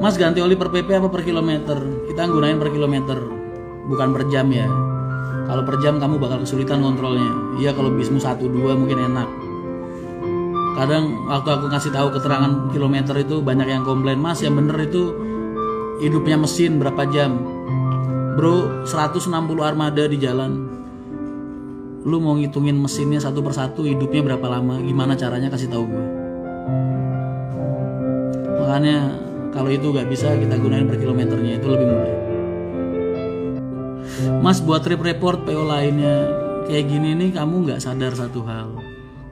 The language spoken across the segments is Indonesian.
Mas ganti oli per PP apa per kilometer? Kita gunain per kilometer, bukan per jam ya. Kalau per jam kamu bakal kesulitan kontrolnya. Iya kalau bismu 1-2 mungkin enak. Kadang waktu aku ngasih tahu keterangan kilometer itu banyak yang komplain, Mas yang bener itu hidupnya mesin berapa jam? Bro, 160 armada di jalan. Lu mau ngitungin mesinnya satu persatu hidupnya berapa lama? Gimana caranya, kasih tahu gue. Makanya kalau itu gak bisa kita gunain per kilometernya, itu lebih mudah. Mas buat trip report PO lainnya kayak gini nih, kamu gak sadar satu hal.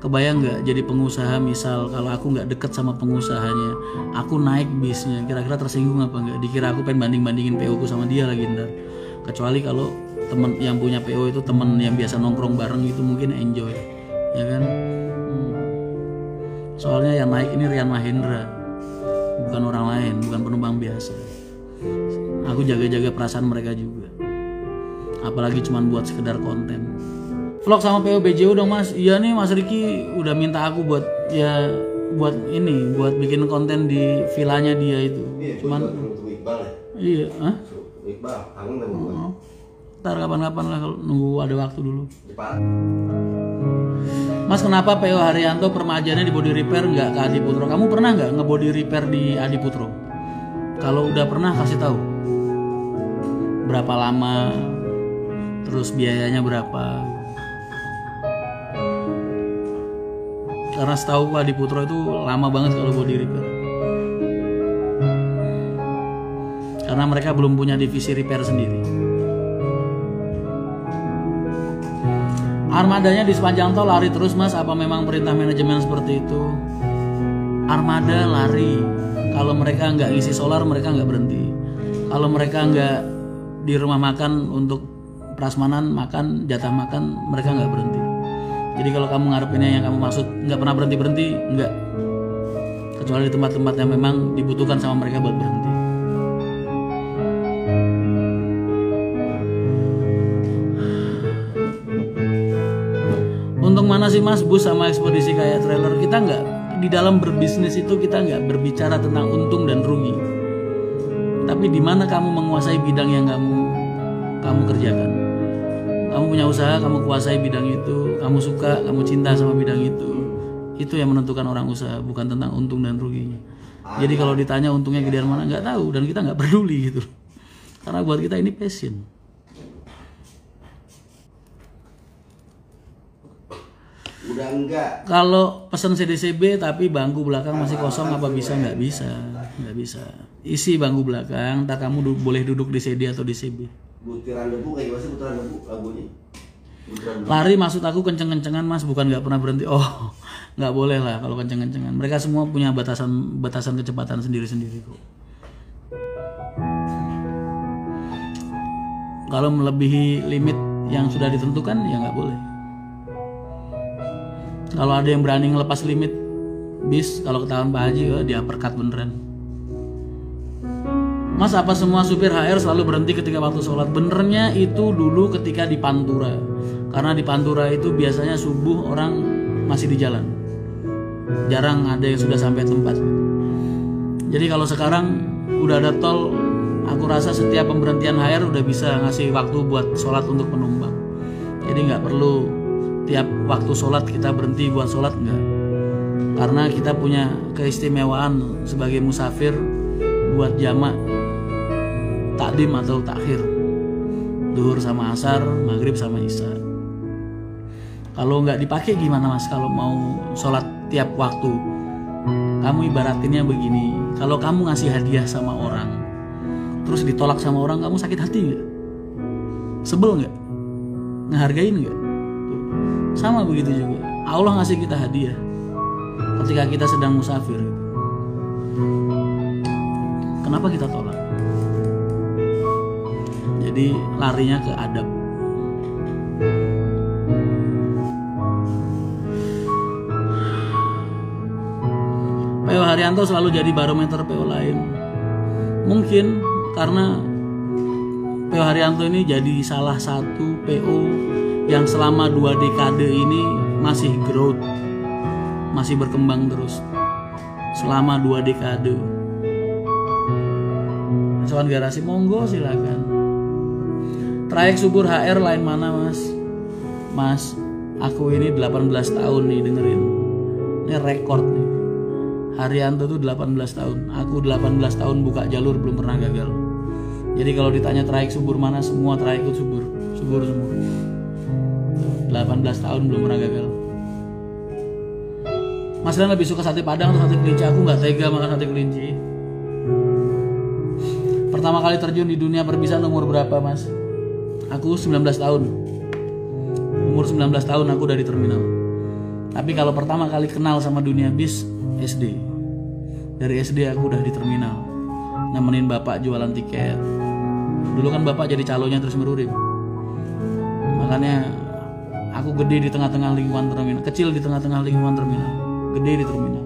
Kebayang gak jadi pengusaha, misal kalau aku gak deket sama pengusahanya, aku naik bisnya, kira-kira tersinggung apa enggak? Dikira aku pengen banding-bandingin PO ku sama dia lagi ntar. Kecuali kalau temen yang punya PO itu temen yang biasa nongkrong bareng itu mungkin enjoy, ya kan? Soalnya yang naik ini Rian Mahendra, bukan orang lain, bukan penumpang biasa. Aku jaga-jaga perasaan mereka juga, apalagi cuman buat sekedar konten. Vlog sama PO BJU dong Mas. Iya nih Mas Riki udah minta aku buat bikin konten di villanya dia itu. Cuman Iqbal ya? Iya, Iqbal, kangen kan gua. Ntar kapan-kapan lah, kalau nunggu ada waktu dulu. Mas kenapa PO Haryanto permajaannya di body repair nggak ke Adi Putro? Kamu pernah nggak nge-body repair di Adi Putro? Kalau udah pernah kasih tahu berapa lama, terus biayanya berapa. Karena setahu Adi Putro itu lama banget kalau body repair. Karena mereka belum punya divisi repair sendiri. Armadanya di sepanjang tol lari terus Mas, apa memang perintah manajemen seperti itu? Armada lari. Kalau mereka nggak ngisi solar, mereka nggak berhenti. Kalau mereka nggak di rumah makan untuk prasmanan makan, jatah makan, mereka nggak berhenti. Jadi kalau kamu ngarepinnya yang kamu maksud nggak pernah berhenti, nggak. Kecuali di tempat-tempat yang memang dibutuhkan sama mereka buat berhenti. Untung mana sih Mas bus sama ekspedisi kayak trailer? Kita nggak, di dalam berbisnis itu kita nggak berbicara tentang untung dan rugi. Tapi di mana kamu menguasai bidang yang kamu kerjakan. Kamu punya usaha, kamu kuasai bidang itu, kamu suka, kamu cinta sama bidang itu. Itu yang menentukan orang usaha, bukan tentang untung dan ruginya. Jadi kalau ditanya untungnya gedean mana, nggak tahu, dan kita nggak peduli gitu. Karena buat kita ini passion. Udah enggak. Kalau pesan CDCB tapi bangku belakang masih kosong, apa bisa? Nggak bisa, nggak bisa. Isi bangku belakang, tak kamu boleh duduk di CD atau di CB. Butiran debu kayak gimana sih butiran debu lagunya? Lari maksud aku kenceng-kencengan Mas, bukan nggak pernah berhenti. Oh, nggak boleh lah kalau kenceng-kencengan. Mereka semua punya batasan kecepatan sendiri-sendiri kok. Kalau melebihi limit yang sudah ditentukan ya nggak boleh. Kalau ada yang berani ngelepas limit bis, kalau ketahuan Pak Haji dia uppercut beneran. Mas apa semua supir HR selalu berhenti ketika waktu sholat? Benernya itu dulu ketika di Pantura. Karena di Pantura itu biasanya subuh orang masih di jalan. Jarang ada yang sudah sampai tempat. Jadi kalau sekarang udah ada tol, aku rasa setiap pemberhentian HR udah bisa ngasih waktu buat sholat untuk penumpang. Jadi nggak perlu tiap waktu sholat kita berhenti buat sholat, enggak. Karena kita punya keistimewaan sebagai musafir buat jamak takdim atau takhir, duhur sama asar, maghrib sama isya. Kalau nggak dipakai gimana Mas? Kalau mau sholat tiap waktu, kamu ibaratinnya begini. Kalau kamu ngasih hadiah sama orang, terus ditolak sama orang, kamu sakit hati nggak? Sebel nggak? Ngehargain nggak? Sama begitu juga. Allah ngasih kita hadiah ketika kita sedang musafir. Kenapa kita tolak? Jadi larinya ke adab. PO Haryanto selalu jadi barometer PO lain. Mungkin karena PO Haryanto ini jadi salah satu PO yang selama 2 dekade ini masih growth, masih berkembang terus selama 2 dekade. Bangsawan Garasi, monggo silakan. Trayek subur HR lain mana mas? Mas, aku ini 18 tahun nih dengerin. Ini rekor nih. Haryanto tuh 18 tahun. Aku 18 tahun buka jalur belum pernah gagal. Jadi kalau ditanya trayek subur mana, semua trayek itu subur. Subur semua. 18 tahun belum pernah gagal. Mas Dan lebih suka sate Padang atau sate kelinci? Aku nggak tega makan sate kelinci. Pertama kali terjun di dunia perbisan umur berapa mas? Aku 19 tahun. Umur 19 tahun aku udah di terminal. Tapi kalau pertama kali kenal sama dunia bis, SD. Dari SD aku udah di terminal, nemenin bapak jualan tiket. Dulu kan bapak jadi calonnya terus merurim. Makanya aku gede di tengah-tengah lingkungan terminal, kecil di tengah-tengah lingkungan terminal, gede di terminal.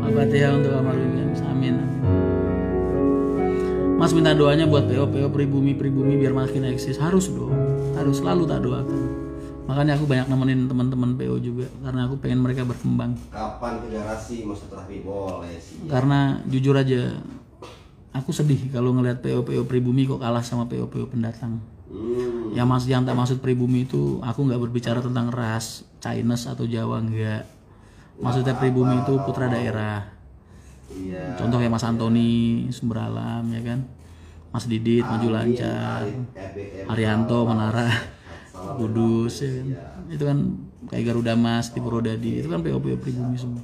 Al-Fatihah untuk almarhum. Amin. Mas minta doanya buat PO pribumi biar makin eksis. Harus dong, harus selalu tak doakan. Makanya aku banyak nemenin teman-teman PO juga, karena aku pengen mereka berkembang. Kapan ke garasi maksud terapi boleh sih. Karena jujur aja, aku sedih kalau ngelihat PO pribumi kok kalah sama PO pendatang. Yang tak maksud pribumi itu, aku nggak berbicara tentang ras, Chinese atau Jawa, enggak. Maksudnya pribumi itu putra daerah. Iya. Contoh kayak Mas Antoni Sumber Alam, ya kan, Mas Didit Maju Lancar, Haryanto Menara, Kudus, ya kan? Itu kan kayak Garuda Mas, Tipu Rodadi, itu kan PO pribumi semua.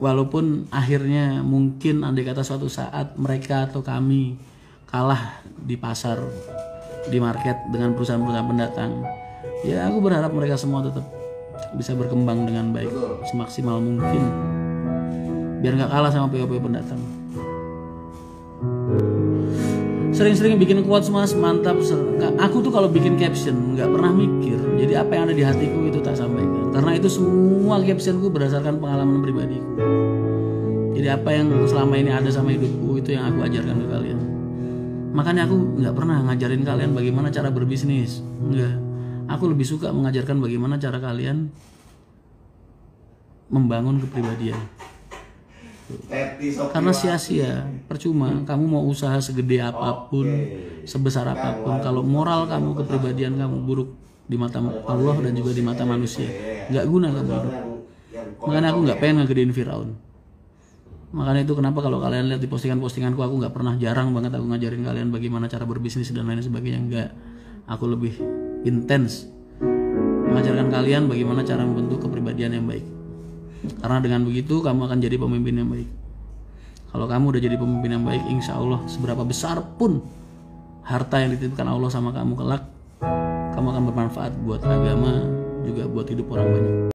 Walaupun akhirnya mungkin andai kata suatu saat mereka atau kami kalah di pasar, di market dengan perusahaan-perusahaan pendatang, ya aku berharap mereka semua tetap bisa berkembang dengan baik, semaksimal mungkin, biar nggak kalah sama PO pendatang. Sering-sering bikin quotes mas, mantap. Aku tuh kalau bikin caption nggak pernah mikir, jadi apa yang ada di hatiku itu tak sampaikan, karena itu semua captionku berdasarkan pengalaman pribadiku. Jadi apa yang selama ini ada sama hidupku itu yang aku ajarkan ke kalian. Makanya aku nggak pernah ngajarin kalian bagaimana cara berbisnis, enggak. Aku lebih suka mengajarkan bagaimana cara kalian membangun kepribadian. Karena sia-sia, percuma kamu mau usaha segede apapun, sebesar apapun, kalau moral kamu, kepribadian kamu buruk di mata Allah dan juga di mata manusia, nggak guna kamu hidup. Makanya aku nggak pengen ngegedein Firaun. Makanya itu kenapa kalau kalian lihat di postingan-postinganku, aku nggak pernah, jarang banget aku ngajarin kalian bagaimana cara berbisnis dan lain sebagainya. Enggak, aku lebih intens mengajarkan kalian bagaimana cara membentuk kepribadian yang baik. Karena dengan begitu kamu akan jadi pemimpin yang baik. Kalau kamu udah jadi pemimpin yang baik, insya Allah seberapa besar pun harta yang dititipkan Allah sama kamu kelak, kamu akan bermanfaat buat agama, juga buat hidup orang banyak.